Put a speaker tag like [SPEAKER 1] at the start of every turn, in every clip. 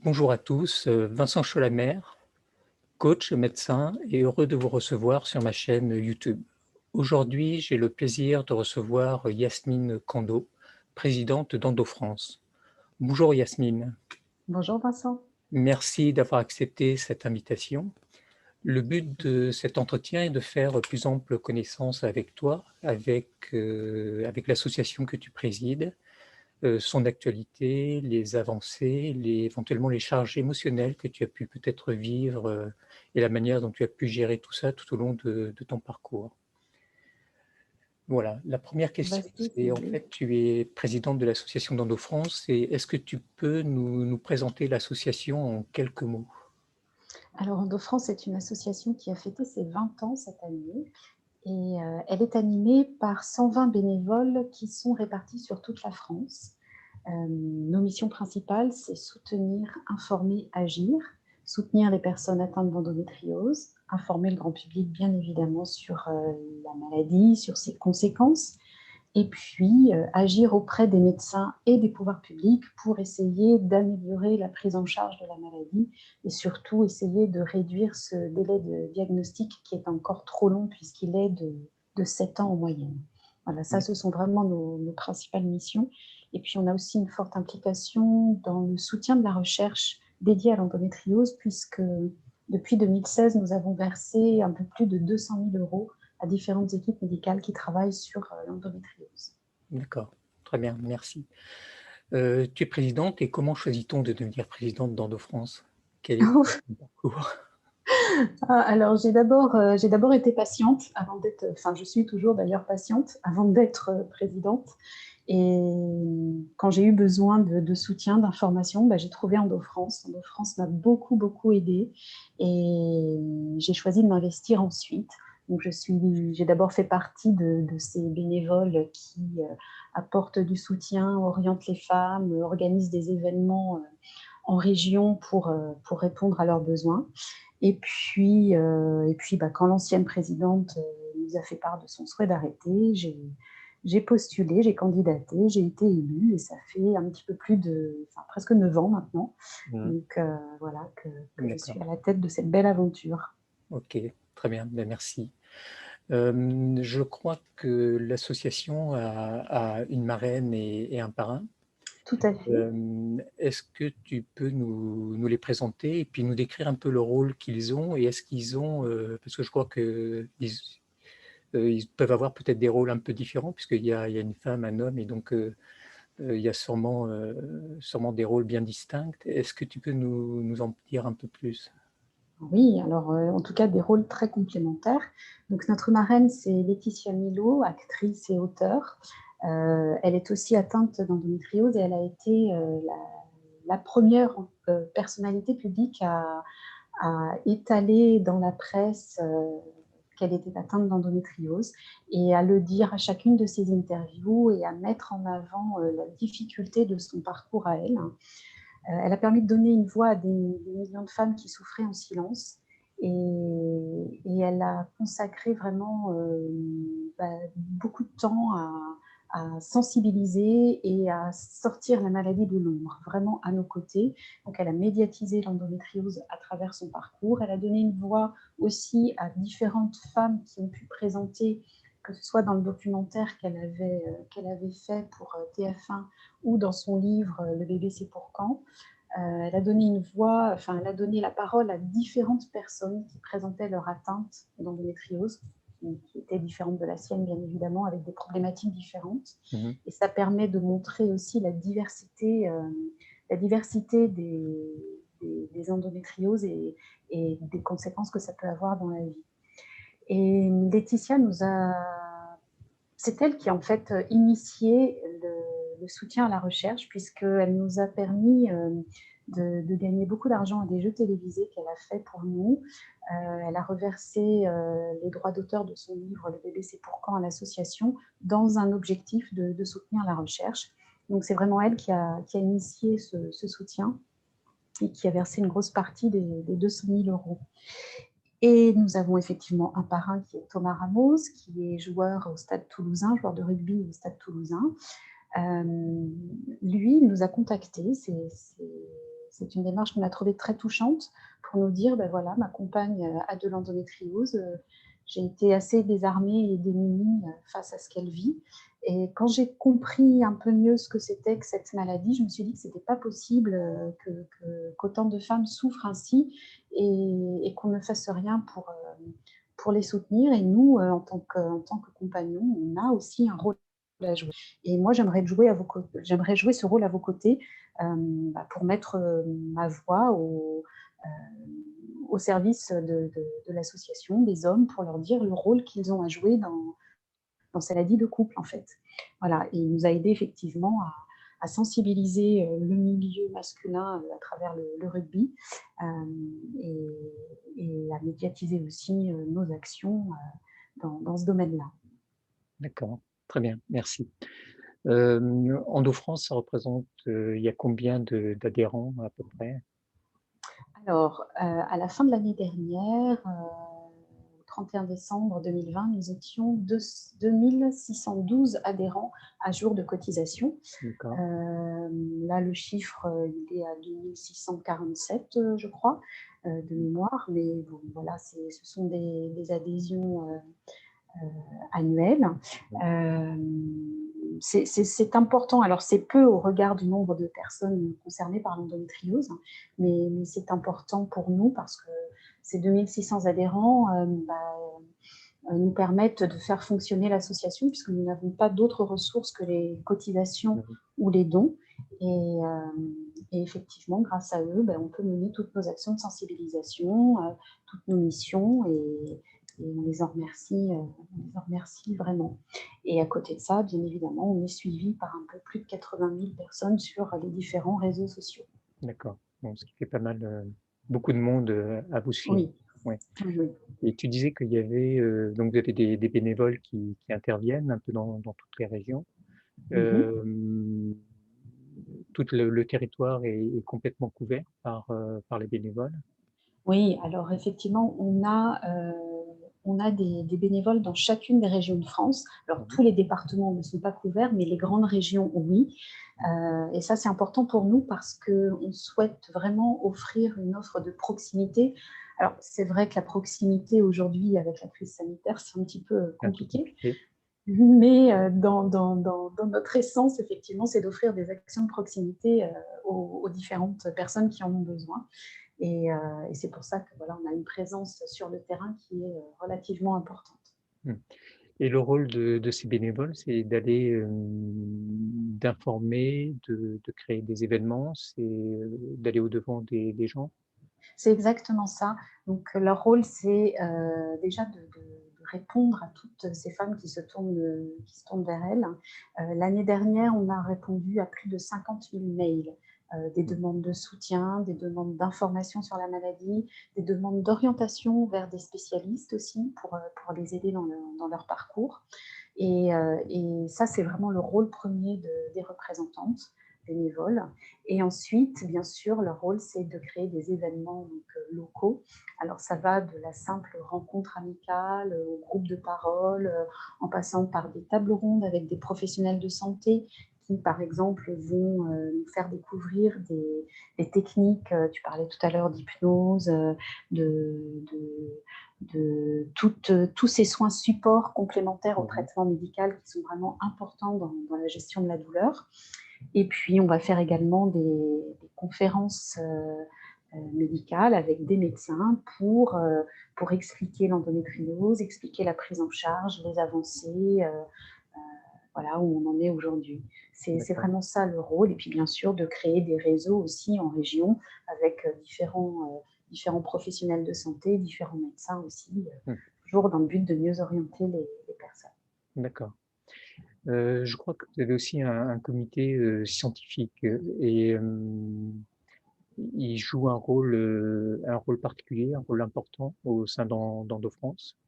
[SPEAKER 1] Bonjour à tous, Vincent Cholamer, coach, médecin et heureux de vous recevoir sur ma chaîne YouTube. Aujourd'hui, j'ai le plaisir de recevoir Yasmine Kando, présidente d'Endo France. Bonjour Yasmine,
[SPEAKER 2] Bonjour Vincent.
[SPEAKER 1] merci d'avoir accepté cette invitation. Le but de cet entretien est de faire plus ample connaissance avec toi, avec l'association que tu présides, son actualité, les avancées, éventuellement les charges émotionnelles que tu as pu peut-être vivre et la manière dont tu as pu gérer tout ça tout au long de ton parcours. Voilà, la première question,
[SPEAKER 2] Vaste
[SPEAKER 1] c'est en
[SPEAKER 2] sujet.
[SPEAKER 1] fait, tu es présidente de l'association d'Endo France et est-ce que tu peux nous présenter l'association en quelques mots?
[SPEAKER 2] Alors Endo-France est une association qui a fêté ses 20 ans cette année et elle est animée par 120 bénévoles qui sont répartis sur toute la France. Nos missions principales, c'est soutenir, informer, agir, soutenir les personnes atteintes d'endométriose, informer le grand public bien évidemment sur la maladie, sur ses conséquences, et puis agir auprès des médecins et des pouvoirs publics pour essayer d'améliorer la prise en charge de la maladie et surtout essayer de réduire ce délai de diagnostic qui est encore trop long puisqu'il est de 7 ans en moyenne. Voilà, ça, ce sont vraiment nos principales missions. Et puis, on a aussi une forte implication dans le soutien de la recherche dédiée à l'endométriose puisque depuis 2016, nous avons versé un peu plus de 200 000 euros à différentes équipes médicales qui travaillent sur l'endométriose.
[SPEAKER 1] D'accord, très bien, merci. Tu es présidente et comment choisit-on de devenir présidente d'Endo France? Quel est ton parcours?
[SPEAKER 2] Alors, j'ai d'abord été patiente avant d'être, enfin, je suis toujours d'ailleurs patiente avant d'être présidente. Et quand j'ai eu besoin de soutien, d'information, bah, j'ai trouvé Endo France. Endo France m'a beaucoup, beaucoup aidée et j'ai choisi de m'investir ensuite. Donc, j'ai d'abord fait partie de ces bénévoles qui apportent du soutien, orientent les femmes, organisent des événements en région pour répondre à leurs besoins. Et puis bah, quand l'ancienne présidente nous a fait part de son souhait d'arrêter, j'ai postulé, j'ai candidaté, j'ai été élue et ça fait un petit peu plus de, enfin, presque 9 ans maintenant.
[SPEAKER 1] Mmh,
[SPEAKER 2] Donc voilà que je suis
[SPEAKER 1] d'accord,
[SPEAKER 2] à la tête de cette belle aventure.
[SPEAKER 1] OK, très bien, ben, merci. Je crois que l'association a une marraine et un parrain.
[SPEAKER 2] Tout à fait.
[SPEAKER 1] Est-ce que tu peux nous les présenter et puis nous décrire un peu le rôle qu'ils ont et est-ce qu'ils ont, parce que je crois ils peuvent avoir peut-être des rôles un peu différents puisqu'il y a une femme, un homme et donc il y a sûrement des rôles bien distincts. Est-ce que tu peux nous en dire un peu plus?
[SPEAKER 2] Oui, alors en tout cas des rôles très complémentaires. Donc notre marraine, c'est Laetitia Milo, actrice et auteure. Elle est aussi atteinte d'endométriose et elle a été la première personnalité publique à étaler dans la presse qu'elle était atteinte d'endométriose et à le dire à chacune de ses interviews et à mettre en avant la difficulté de son parcours à elle. Elle a permis de donner une voix à des millions de femmes qui souffraient en silence. Et elle a consacré vraiment bah, beaucoup de temps à sensibiliser et à sortir la maladie de l'ombre, vraiment à nos côtés. Donc elle a médiatisé l'endométriose à travers son parcours. Elle a donné une voix aussi à différentes femmes qui ont pu présenter, que ce soit dans le documentaire qu'elle avait fait pour TF1 ou dans son livre Le bébé c'est pour quand. Elle a donné une voix, enfin, elle a donné la parole à différentes personnes qui présentaient leur atteinte d'endométriose, qui était différente de la sienne, bien évidemment, avec des problématiques différentes.
[SPEAKER 1] Mmh.
[SPEAKER 2] Et ça permet de montrer aussi la diversité des endométrioses et des conséquences que ça peut avoir dans la vie. Et Laetitia c'est elle qui a en fait initié le soutien à la recherche, puisqu'elle nous a permis de gagner beaucoup d'argent à des jeux télévisés qu'elle a fait pour nous. Elle a reversé les droits d'auteur de son livre Le bébé c'est pour quand à l'association dans un objectif de soutenir la recherche. Donc c'est vraiment elle qui a initié ce soutien et qui a versé une grosse partie des 200 000 euros. Et nous avons effectivement un parrain qui est Thomas Ramos, qui est joueur au Stade Toulousain, joueur de rugby au Stade Toulousain. Lui, il nous a contactés, C'est une démarche qu'on a trouvée très touchante pour nous dire, ben voilà, ma compagne a de l'endométriose, j'ai été assez désarmée et démunie face à ce qu'elle vit. Et quand j'ai compris un peu mieux ce que c'était que cette maladie, je me suis dit que c'était pas possible qu'autant de femmes souffrent ainsi et qu'on ne fasse rien pour les soutenir. Et nous, en tant que compagnons, on a aussi un rôle à jouer. Et moi, j'aimerais jouer ce rôle à vos côtés pour mettre ma voix au service de l'association, des hommes, pour leur dire le rôle qu'ils ont à jouer dans sa maladie de couple, en fait. Voilà, et il nous a aidé effectivement à sensibiliser le milieu masculin à travers le rugby euh, et, et à médiatiser aussi nos actions dans ce domaine-là.
[SPEAKER 1] D'accord, très bien, merci. Endo-France, ça représente, il y a combien d'adhérents à peu près?
[SPEAKER 2] Alors, à la fin de l'année dernière, au 31 décembre 2020, nous étions 2612 adhérents à jour de cotisation.
[SPEAKER 1] D'accord.
[SPEAKER 2] Là, le chiffre, il est à 2647, je crois, de mémoire. Mais bon, voilà, ce sont des adhésions annuelles. Euh, c'est important. Alors, c'est peu au regard du nombre de personnes concernées par l'endométriose, mais c'est important pour nous parce que ces 2600 adhérents nous permettent de faire fonctionner l'association puisque nous n'avons pas d'autres ressources que les cotisations ou les dons. Et effectivement, grâce à eux, on peut mener toutes nos actions de sensibilisation, toutes nos missions et on les en remercie vraiment. Et à côté de ça, bien évidemment, on est suivi par un peu plus de 80 000 personnes sur les différents réseaux sociaux.
[SPEAKER 1] D'accord. Bon, ce qui fait pas mal, beaucoup de monde à vous suivre.
[SPEAKER 2] Oui.
[SPEAKER 1] Ouais.
[SPEAKER 2] Oui.
[SPEAKER 1] Et tu disais qu'il y avait, donc vous avez des bénévoles qui interviennent un peu dans toutes les régions. Tout le territoire est complètement couvert par les bénévoles.
[SPEAKER 2] Oui, alors effectivement, on a des bénévoles dans chacune des régions de France. Alors, tous les départements ne sont pas couverts, mais les grandes régions, oui. Et ça, c'est important pour nous parce qu'on souhaite vraiment offrir une offre de proximité. Alors, c'est vrai que la proximité aujourd'hui, avec la crise sanitaire, c'est un petit peu compliqué. Mais dans notre essence, effectivement, c'est d'offrir des actions de proximité aux différentes personnes qui en ont besoin. Et c'est pour ça que voilà, on a une présence sur le terrain qui est relativement importante.
[SPEAKER 1] Et le rôle de ces bénévoles, c'est d'aller, d'informer, de créer des événements, c'est d'aller au-devant des gens?
[SPEAKER 2] C'est exactement ça. Donc, leur rôle, c'est déjà de répondre à toutes ces femmes qui se tournent vers elles. L'année dernière, on a répondu à plus de 50 000 mails, des demandes de soutien, des demandes d'information sur la maladie, des demandes d'orientation vers des spécialistes aussi pour les aider dans leur parcours. Et ça, c'est vraiment le rôle premier des représentantes bénévoles. Et ensuite, bien sûr, leur rôle, c'est de créer des événements locaux. Alors, ça va de la simple rencontre amicale au groupe de parole, en passant par des tables rondes avec des professionnels de santé qui, par exemple, vont nous faire découvrir des techniques, tu parlais tout à l'heure d'hypnose, tous ces soins supports complémentaires au traitement médical qui sont vraiment importants dans la gestion de la douleur. Et puis, on va faire également des conférences médicales avec des médecins pour expliquer l'endométriose, expliquer la prise en charge, les avancées, voilà où on en est aujourd'hui. C'est vraiment ça le rôle. Et puis, bien sûr, de créer des réseaux aussi en région avec différents professionnels de santé, différents médecins aussi, toujours dans le but de mieux orienter les personnes.
[SPEAKER 1] D'accord. Je crois que vous avez aussi un comité scientifique et il joue un rôle particulier, un rôle important au sein d'Endo-France.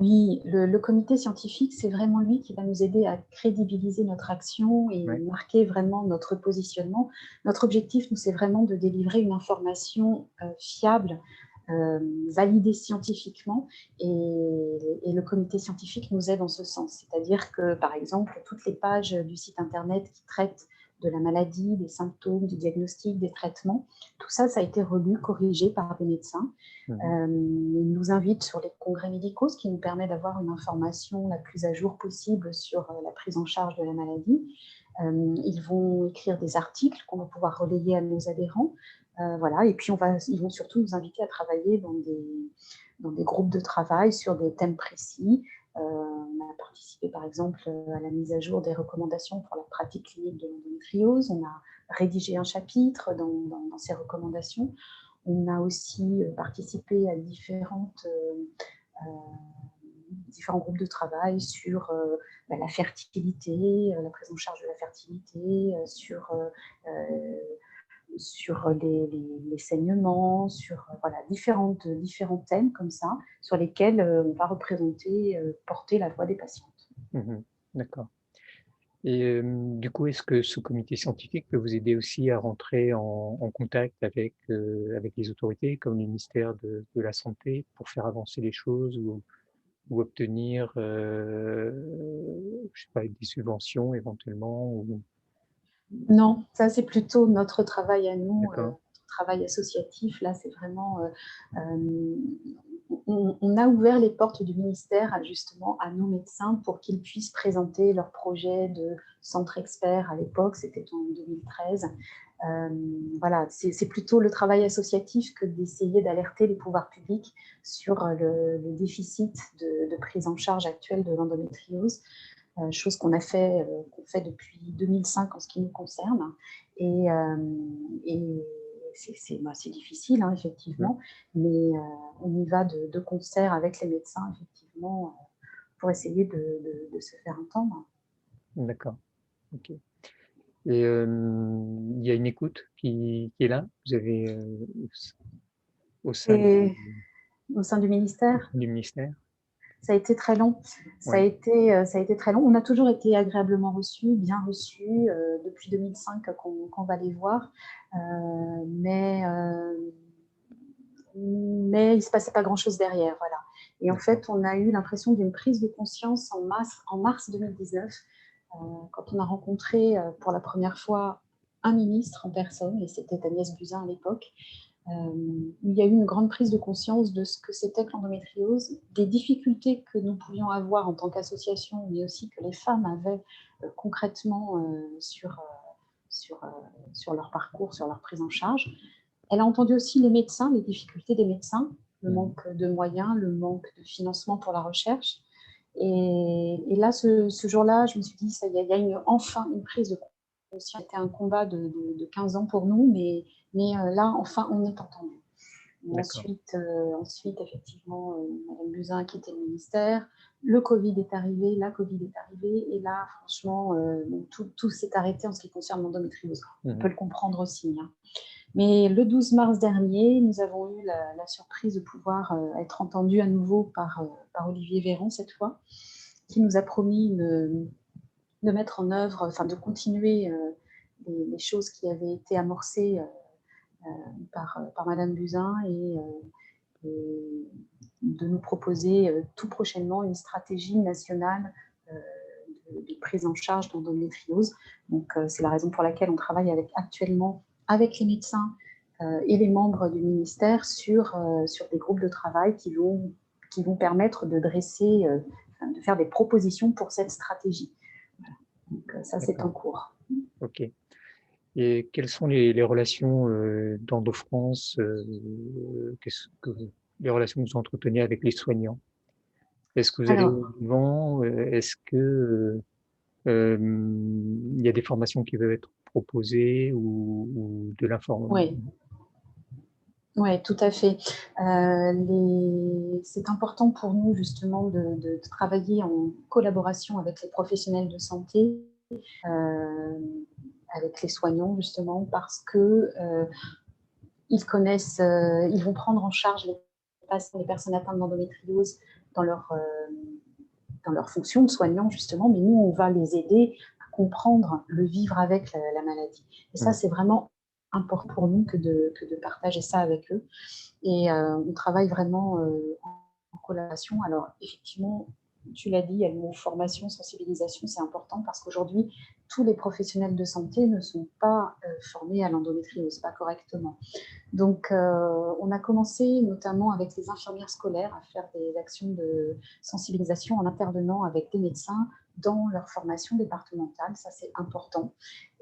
[SPEAKER 2] Oui, le comité scientifique, c'est vraiment lui qui va nous aider à crédibiliser notre action et marquer vraiment notre positionnement. Notre objectif, nous, c'est vraiment de délivrer une information fiable, validée scientifiquement, et le comité scientifique nous aide en ce sens. C'est-à-dire que, par exemple, toutes les pages du site internet qui traitent de la maladie, des symptômes, du diagnostic, des traitements. Tout ça, ça a été relu, corrigé par des médecins.
[SPEAKER 1] Mhm.
[SPEAKER 2] Ils nous invitent sur les congrès médicaux, ce qui nous permet d'avoir une information la plus à jour possible sur la prise en charge de la maladie. Ils vont écrire des articles qu'on va pouvoir relayer à nos adhérents. Voilà. Et puis, ils vont surtout nous inviter à travailler dans des groupes de travail sur des thèmes précis. On a participé, par exemple, à la mise à jour des recommandations pour la pratique clinique de l'endométriose. On a rédigé un chapitre dans ces recommandations. On a aussi participé à différents groupes de travail sur la fertilité, la prise en charge de la fertilité, sur les saignements, sur voilà, différents thèmes comme ça, sur lesquels on va porter la voix des patientes.
[SPEAKER 1] Mhm. D'accord. Et du coup, est-ce que ce comité scientifique peut vous aider aussi à rentrer en contact avec les autorités, comme le ministère de la Santé, pour faire avancer les choses ou obtenir, je sais pas, des subventions éventuellement ou...
[SPEAKER 2] Non, ça c'est plutôt notre travail à nous,
[SPEAKER 1] D'accord.
[SPEAKER 2] notre travail associatif. Là, c'est vraiment, on a ouvert les portes du ministère justement à nos médecins pour qu'ils puissent présenter leur projet de centre expert. À l'époque, c'était en 2013. Voilà, c'est plutôt le travail associatif que d'essayer d'alerter les pouvoirs publics sur le déficit de prise en charge actuelle de l'endométriose. Chose qu'on fait depuis 2005 en ce qui nous concerne. Et c'est difficile, hein,
[SPEAKER 1] Mmh.
[SPEAKER 2] effectivement, mais on y va de concert avec les médecins, effectivement, pour essayer de se faire entendre.
[SPEAKER 1] D'accord, OK. Et il y a une écoute qui est là? Vous avez, au sein
[SPEAKER 2] Et au sein du ministère,
[SPEAKER 1] du ministère?
[SPEAKER 2] ça a été très long.
[SPEAKER 1] Oui,
[SPEAKER 2] Ça a été très long. On a toujours été agréablement reçus, bien reçus, depuis 2005 qu'on va les voir. Mais il ne se passait pas grand-chose derrière. Voilà. Et en
[SPEAKER 1] d'accord.
[SPEAKER 2] fait, on a eu l'impression d'une prise de conscience en mars 2019, quand on a rencontré pour la première fois un ministre en personne, et c'était Agnès Buzyn à l'époque. Il y a eu une grande prise de conscience de ce que c'était que l'endométriose, des difficultés que nous pouvions avoir en tant qu'association, mais aussi que les femmes avaient concrètement sur leur parcours, sur leur prise en charge. Elle a entendu aussi les médecins, les difficultés des médecins, le
[SPEAKER 1] Mmh.
[SPEAKER 2] manque de moyens, le manque de financement pour la recherche. Et là, ce jour-là, je me suis dit, ça y est, il y a enfin une prise de conscience. C'était un combat de 15 ans pour nous, mais là, enfin, on est entendu.
[SPEAKER 1] D'accord.
[SPEAKER 2] Ensuite, effectivement, Madame Buzyn a quitté le ministère. Le Covid est arrivé, la Covid est arrivée, et là, franchement, tout s'est arrêté en ce qui concerne l'endométriose. On
[SPEAKER 1] Mmh.
[SPEAKER 2] peut le comprendre aussi, hein. Mais le 12 mars dernier, nous avons eu la surprise de pouvoir être entendus à nouveau par Olivier Véran cette fois, qui nous a promis de mettre en œuvre, enfin de continuer les choses qui avaient été amorcées par Madame Buzyn et de nous proposer tout prochainement une stratégie nationale euh, de prise en charge d'endométriose. Donc, c'est la raison pour laquelle on travaille actuellement avec les médecins et les membres du ministère sur des groupes de travail qui vont permettre de faire des propositions pour cette stratégie. Voilà. Donc, ça, c'est en
[SPEAKER 1] D'accord.
[SPEAKER 2] cours.
[SPEAKER 1] OK. Et quelles sont les relations, d'Endo-France, qu'est-ce que les relations que vous entretenez avec les soignants? Est-ce que vous allez
[SPEAKER 2] Alors,
[SPEAKER 1] au-devant? Est-ce que, il y a des formations qui peuvent être proposées ou de l'inform
[SPEAKER 2] oui, ouais, tout à fait. C'est important pour nous justement de travailler en collaboration avec les professionnels de santé, euh, avec les soignants justement, parce que ils vont prendre en charge les patients, les personnes atteintes d'endométriose dans dans leur fonction de soignant justement, mais nous on va les aider à comprendre le vivre avec la maladie. Et ça
[SPEAKER 1] Mmh.
[SPEAKER 2] c'est vraiment important pour nous que de partager ça avec eux. Et on travaille vraiment en collaboration. Alors, effectivement, tu l'as dit, il y a le mot formation, sensibilisation, c'est important parce qu'aujourd'hui, tous les professionnels de santé ne sont pas formés à l'endométriose, pas correctement. Donc, on a commencé notamment avec les infirmières scolaires à faire des actions de sensibilisation en intervenant avec des médecins dans leur formation départementale, ça c'est important.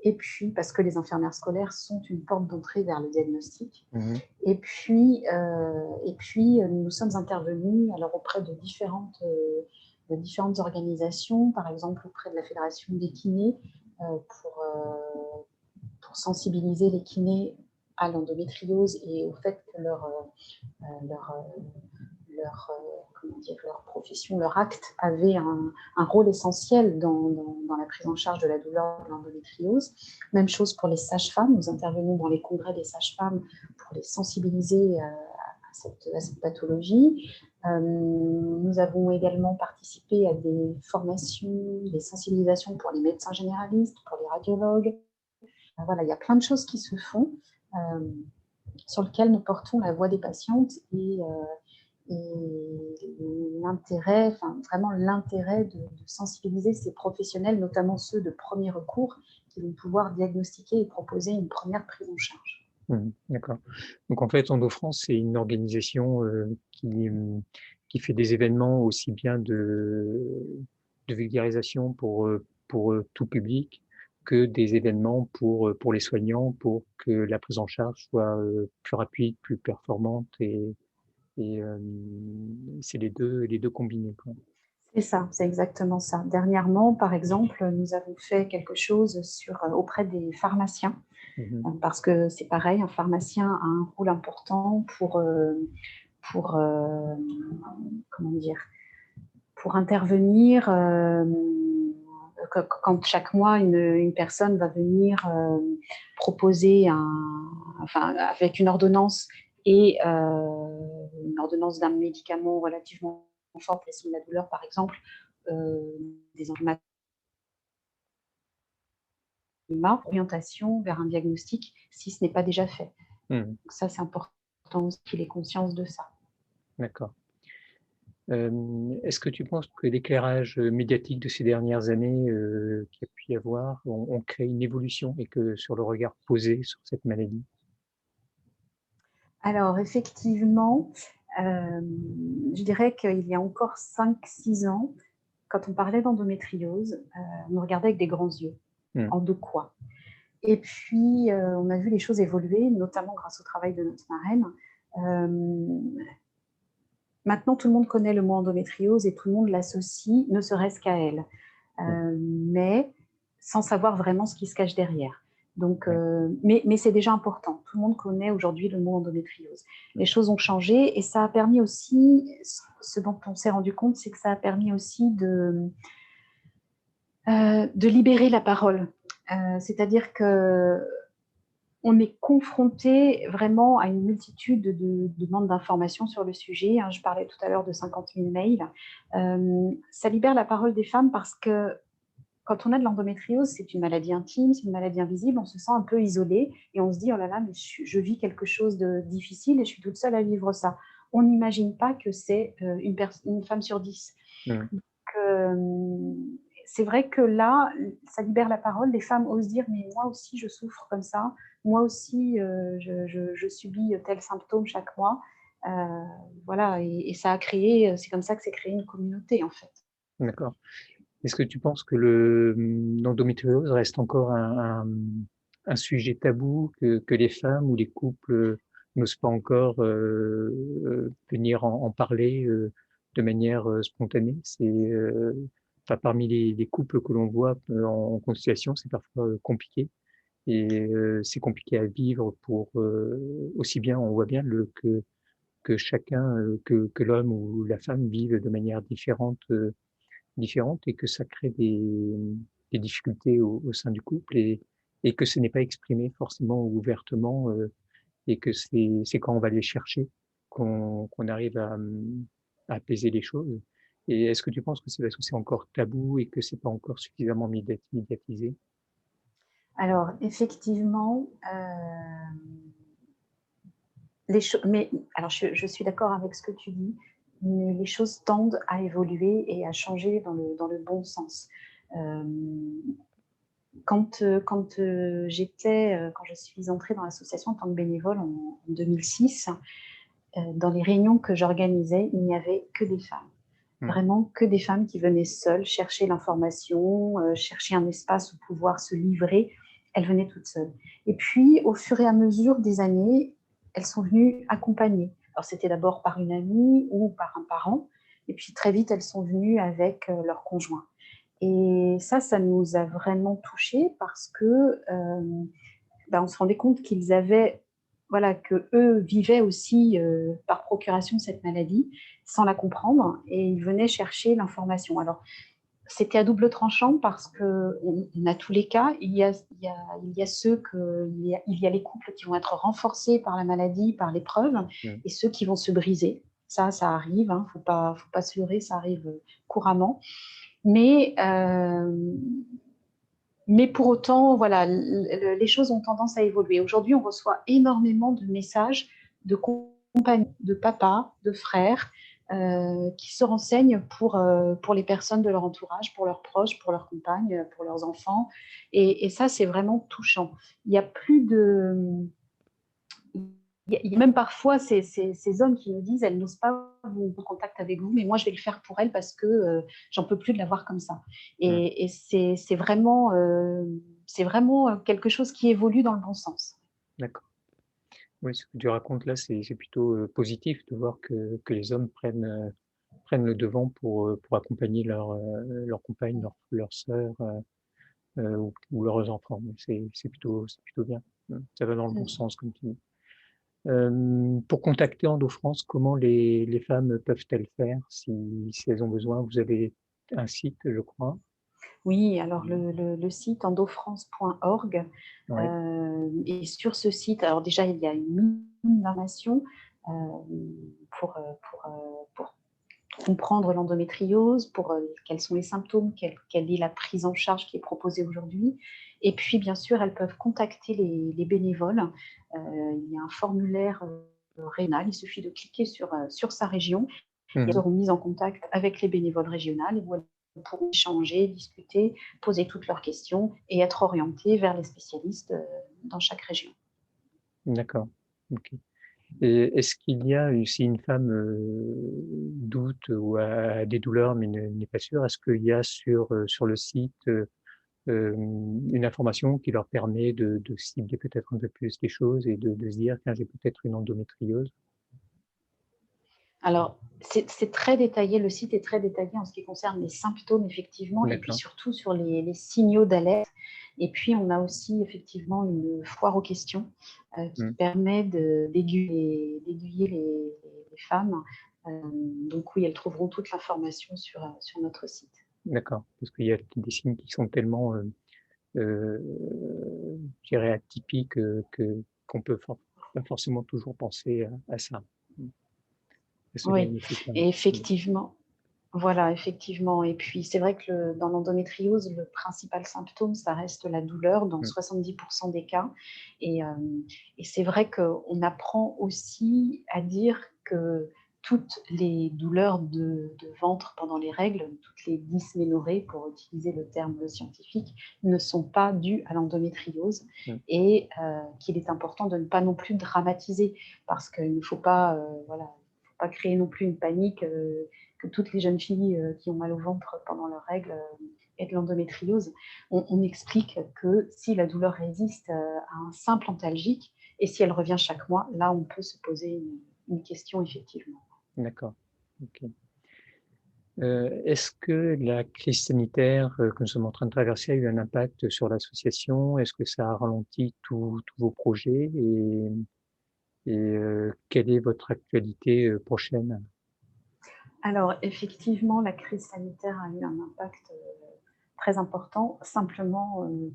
[SPEAKER 2] Et puis, parce que les infirmières scolaires sont une porte d'entrée vers le diagnostic.
[SPEAKER 1] Mhm.
[SPEAKER 2] Et puis, nous sommes intervenus alors, auprès de différentes organisations, par exemple auprès de la Fédération des kinés, pour sensibiliser les kinés à l'endométriose et au fait que leur, leur profession, leur acte avait un rôle essentiel dans la prise en charge de la douleur de l'endométriose. Même chose pour les sages-femmes. Nous intervenons dans les congrès des sages-femmes pour les sensibiliser à cette pathologie. Nous avons également participé à des formations, des sensibilisations pour les médecins généralistes, pour les radiologues. Voilà, il y a plein de choses qui se font sur lesquelles nous portons la voix des patientes et l'intérêt, enfin, vraiment l'intérêt de sensibiliser ces professionnels, notamment ceux de premier recours, qui vont pouvoir diagnostiquer et proposer une première prise en charge.
[SPEAKER 1] D'accord. Donc en fait, EndoFrance, c'est une organisation qui fait des événements aussi bien de vulgarisation pour tout public que des événements pour les soignants, pour que la prise en charge soit plus rapide, plus performante et c'est les deux combinés, quoi.
[SPEAKER 2] C'est ça, c'est exactement ça. Dernièrement, par exemple, nous avons fait quelque chose auprès des pharmaciens,
[SPEAKER 1] Mhm.
[SPEAKER 2] parce que c'est pareil, un pharmacien a un rôle important pour comment dire, pour intervenir quand chaque mois une personne va venir proposer enfin, avec une ordonnance et une ordonnance d'un médicament relativement fort pour la douleur, par exemple, des antimaladies, orientation vers un diagnostic si ce n'est pas déjà fait.
[SPEAKER 1] Mhm.
[SPEAKER 2] Donc ça, c'est important qu'il ait conscience de ça.
[SPEAKER 1] D'accord. Est-ce que tu penses que l'éclairage médiatique de ces dernières années qu'il y a pu y avoir ont créé une évolution et que sur le regard posé sur cette maladie?
[SPEAKER 2] Alors, effectivement, je dirais qu'il y a encore 5-6 ans, quand on parlait d'endométriose, on nous regardait avec des grands yeux.
[SPEAKER 1] Mmh.
[SPEAKER 2] En de quoi? Et puis, on a vu les choses évoluer, notamment grâce au travail de notre marraine. Maintenant, tout le monde connaît le mot endométriose et tout le monde l'associe, ne serait-ce qu'à elle,
[SPEAKER 1] Mmh.
[SPEAKER 2] mais sans savoir vraiment ce qui se cache derrière. Donc,
[SPEAKER 1] Ouais.
[SPEAKER 2] mais c'est déjà important. Tout le monde connaît aujourd'hui le mot endométriose. Les choses ont changé et ça a permis aussi, ce dont on s'est rendu compte, c'est que ça a permis aussi de libérer la parole. C'est-à-dire que on est confronté vraiment à une multitude de demandes d'informations sur le sujet. Je parlais tout à l'heure de 50 000 mails. Ça libère la parole des femmes parce que quand on a de l'endométriose, c'est une maladie intime, c'est une maladie invisible, on se sent un peu isolé et on se dit « oh là là, mais je vis quelque chose de difficile et je suis toute seule à vivre ça ». On n'imagine pas que c'est une femme sur 10.
[SPEAKER 1] Mmh.
[SPEAKER 2] Donc, c'est vrai que là, ça libère la parole. Les femmes osent dire « mais moi aussi, je souffre comme ça. Moi aussi, je subis tel symptôme chaque mois. » Voilà, et ça a créé, c'est comme ça que s'est créée une communauté, en fait.
[SPEAKER 1] D'accord. Est-ce que tu penses que l'endométriose reste encore un sujet tabou que les femmes ou les couples n'osent pas encore venir en parler de manière spontanée? Enfin, parmi les couples que l'on voit en consultation, c'est parfois compliqué. Et c'est compliqué à vivre pour aussi bien, on voit bien que chacun, que l'homme ou la femme vivent de manière différente et que ça crée des difficultés au sein du couple et que ce n'est pas exprimé forcément ouvertement et que c'est quand on va les chercher qu'on arrive à apaiser les choses. Et est-ce que tu penses que c'est parce que c'est encore tabou et que c'est pas encore suffisamment médiatisé?
[SPEAKER 2] Alors, effectivement, mais alors je suis d'accord avec ce que tu dis. mais les choses tendent à évoluer et à changer dans le bon sens. Euh, quand je suis entrée dans l'association en tant que bénévole en 2006, dans les réunions que j'organisais, il n'y avait que des femmes.
[SPEAKER 1] Mm.
[SPEAKER 2] Vraiment que des femmes qui venaient seules chercher l'information, chercher un espace où pouvoir se livrer. Elles venaient toutes seules. Et puis, au fur et à mesure des années, elles sont venues accompagner. Alors, c'était d'abord par une amie ou par un parent. Et puis, très vite, elles sont venues avec leur conjoint. Et ça nous a vraiment touchés parce que on se rendait compte qu'ils avaient, voilà, que eux vivaient aussi par procuration cette maladie sans la comprendre et ils venaient chercher l'information. Alors, c'était à double tranchant parce qu'on a tous les cas. Il y a les couples qui vont être renforcés par la maladie, par l'épreuve,
[SPEAKER 1] Mm.
[SPEAKER 2] et ceux qui vont se briser. Ça arrive, hein, faut pas se leurrer, ça arrive couramment. Mais pour autant, voilà, les choses ont tendance à évoluer. Aujourd'hui, on reçoit énormément de messages de compagnies, de papas, de frères qui se renseignent pour les personnes de leur entourage, pour leurs proches, pour leurs compagnes, pour leurs enfants. Et ça, c'est vraiment touchant. Il n'y a plus de... Il y a même parfois ces hommes qui nous disent elles n'osent pas vous en contact avec vous, mais moi je vais le faire pour elles parce que j'en peux plus de la voir comme ça.
[SPEAKER 1] Mm.
[SPEAKER 2] Et c'est vraiment quelque chose qui évolue dans le bon sens.
[SPEAKER 1] D'accord. Oui, ce que tu racontes là, c'est plutôt positif de voir que les hommes prennent le devant pour accompagner leurs compagnes, leurs sœurs ou leurs enfants. Donc c'est plutôt bien. Ça va dans le bon sens, comme tu dis. Pour contacter Endo-France, comment les femmes peuvent-elles faire si elles ont besoin? Vous avez un site, je crois.
[SPEAKER 2] Oui, alors le site endofrance.org,
[SPEAKER 1] Oui.
[SPEAKER 2] et sur ce site, alors déjà, il y a une mine d'informations euh, pour comprendre l'endométriose, pour quels sont les symptômes, quelle est la prise en charge qui est proposée aujourd'hui. Et puis, bien sûr, elles peuvent contacter les bénévoles. Il y a un formulaire régional, il suffit de cliquer sur sa région. Elles
[SPEAKER 1] Mhm.
[SPEAKER 2] seront mises en contact avec les bénévoles régionales où elles pourront échanger, discuter, poser toutes leurs questions et être orientées vers les spécialistes dans chaque région.
[SPEAKER 1] D'accord. Ok. Et est-ce qu'il y a, si une femme doute ou a des douleurs mais n'est pas sûre, est-ce qu'il y a sur le site une information qui leur permet de cibler peut-être un peu plus les choses et de se dire, tiens, j'ai peut-être une endométriose?
[SPEAKER 2] Alors, c'est très détaillé, le site est très détaillé en ce qui concerne les symptômes, effectivement, et puis
[SPEAKER 1] D'accord.
[SPEAKER 2] surtout sur les signaux d'alerte. Et puis, on a aussi effectivement une foire aux questions qui
[SPEAKER 1] Mm.
[SPEAKER 2] permet d'aiguiller les femmes. Donc oui, elles trouveront toute l'information sur notre site.
[SPEAKER 1] D'accord. Parce qu'il y a des signes qui sont tellement, euh, je dirais, atypiques qu'on peut pas forcément toujours penser à ça. Mm. Ça serait
[SPEAKER 2] Oui,
[SPEAKER 1] nécessaire.
[SPEAKER 2] et
[SPEAKER 1] Mm.
[SPEAKER 2] effectivement, voilà, effectivement. Et puis, c'est vrai que dans l'endométriose, le principal symptôme, ça reste la douleur dans
[SPEAKER 1] Mm.
[SPEAKER 2] 70% des cas. Et, c'est vrai qu'on apprend aussi à dire que toutes les douleurs de ventre pendant les règles, toutes les dysménorrhées, pour utiliser le terme scientifique, ne sont pas dues à l'endométriose
[SPEAKER 1] Mm.
[SPEAKER 2] et qu'il est important de ne pas non plus dramatiser parce qu'il ne faut pas, voilà, faut pas créer non plus une panique que toutes les jeunes filles qui ont mal au ventre pendant leurs règles aient de l'endométriose. On explique que si la douleur résiste à un simple antalgique et si elle revient chaque mois, là, on peut se poser une question effectivement.
[SPEAKER 1] D'accord. Ok. Est-ce que la crise sanitaire que nous sommes en train de traverser a eu un impact sur l'association? Est-ce que ça a ralenti tous vos projets? Et quelle est votre actualité prochaine?
[SPEAKER 2] Alors, effectivement, la crise sanitaire a eu un impact très important,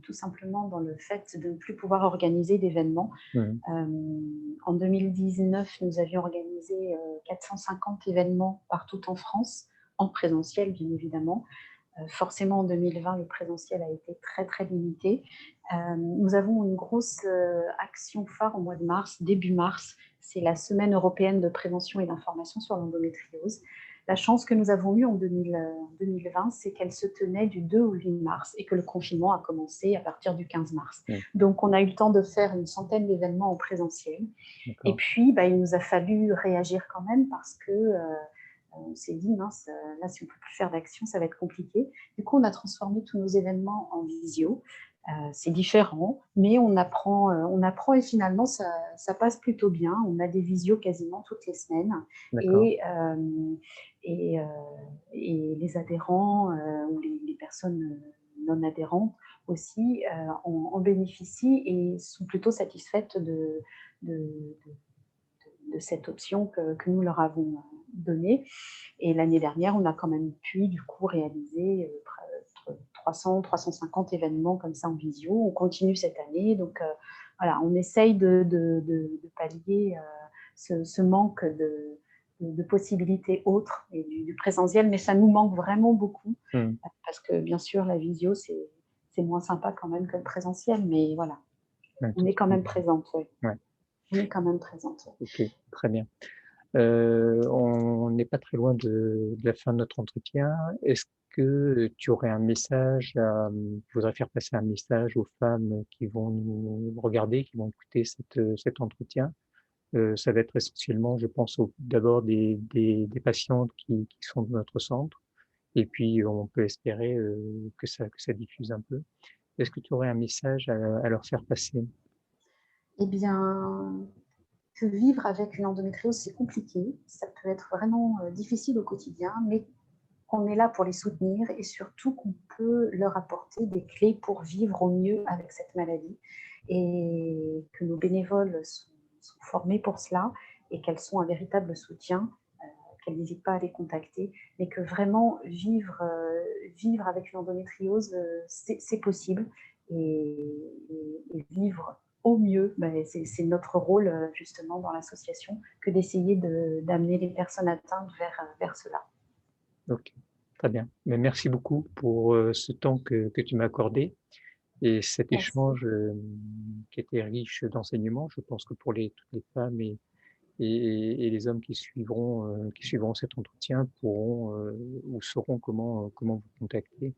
[SPEAKER 2] tout simplement dans le fait de ne plus pouvoir organiser d'événements.
[SPEAKER 1] Mhm.
[SPEAKER 2] En 2019, nous avions organisé 450 événements partout en France, en présentiel bien évidemment. Forcément, en 2020, le présentiel a été très, très limité. Nous avons une grosse action phare au mois de mars, début mars. C'est la Semaine européenne de prévention et d'information sur l'endométriose. La chance que nous avons eue en 2020, c'est qu'elle se tenait du 2 au 8 mars et que le confinement a commencé à partir du 15 mars.
[SPEAKER 1] Oui,
[SPEAKER 2] Donc, on a eu le temps de faire une centaine d'événements en présentiel. Et
[SPEAKER 1] d'accord.
[SPEAKER 2] puis, il nous a fallu réagir quand même parce que on s'est dit, mince, là, si on ne peut plus faire d'action, ça va être compliqué. Du coup, on a transformé tous nos événements en visio. C'est différent, mais on apprend et finalement, ça passe plutôt bien. On a des visios quasiment toutes les semaines
[SPEAKER 1] D'accord.
[SPEAKER 2] et, et, euh, et les adhérents ou les personnes non adhérentes aussi en bénéficient et sont plutôt satisfaites de, de cette option que nous leur avons donnée. Et l'année dernière, on a quand même pu du coup réaliser 300, 350 événements comme ça en visio. On continue cette année, donc voilà, on essaye de pallier ce manque de possibilités autres et du présentiel, mais ça nous manque vraiment beaucoup
[SPEAKER 1] Hmm.
[SPEAKER 2] parce que bien sûr la visio c'est moins sympa quand même que le présentiel, mais voilà,
[SPEAKER 1] Ouais,
[SPEAKER 2] on
[SPEAKER 1] tout
[SPEAKER 2] est quand
[SPEAKER 1] à fait.
[SPEAKER 2] même présente, oui.
[SPEAKER 1] Ouais,
[SPEAKER 2] On est quand même présente. Ouais.
[SPEAKER 1] ok, très bien. On n'est pas très loin de la fin de notre entretien. Est-ce que tu aurais un message tu voudrais faire passer un message aux femmes qui vont nous regarder, qui vont écouter cet entretien? Ça va être essentiellement, je pense, d'abord des patientes qui sont de notre centre, et puis on peut espérer que ça diffuse un peu. Est-ce que tu aurais un message à leur faire passer?
[SPEAKER 2] Eh bien, que vivre avec une endométriose, c'est compliqué. Ça peut être vraiment difficile au quotidien, mais qu'on est là pour les soutenir et surtout qu'on peut leur apporter des clés pour vivre au mieux avec cette maladie et que nos bénévoles sont formés pour cela et qu'elles sont un véritable soutien, qu'elles n'hésitent pas à les contacter, mais que vraiment vivre avec une endométriose, c'est possible et vivre au mieux, c'est notre rôle justement dans l'association que d'essayer d'amener les personnes atteintes vers cela.
[SPEAKER 1] OK, très bien. Mais merci beaucoup pour, ce temps que tu m'as accordé et cet
[SPEAKER 2] Merci.
[SPEAKER 1] échange, qui était riche d'enseignements. Je pense que pour toutes les femmes et les hommes qui suivront cet entretien pourront, ou sauront comment vous contacter.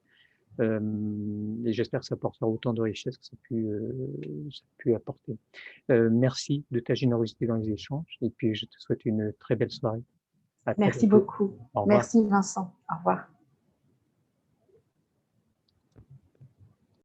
[SPEAKER 1] Et j'espère que ça apportera autant de richesse que ça a pu apporter. Merci de ta générosité dans les échanges et puis je te souhaite une très belle soirée. À très
[SPEAKER 2] Merci
[SPEAKER 1] bientôt.
[SPEAKER 2] beaucoup.
[SPEAKER 1] Au revoir.
[SPEAKER 2] Merci Vincent. Au revoir.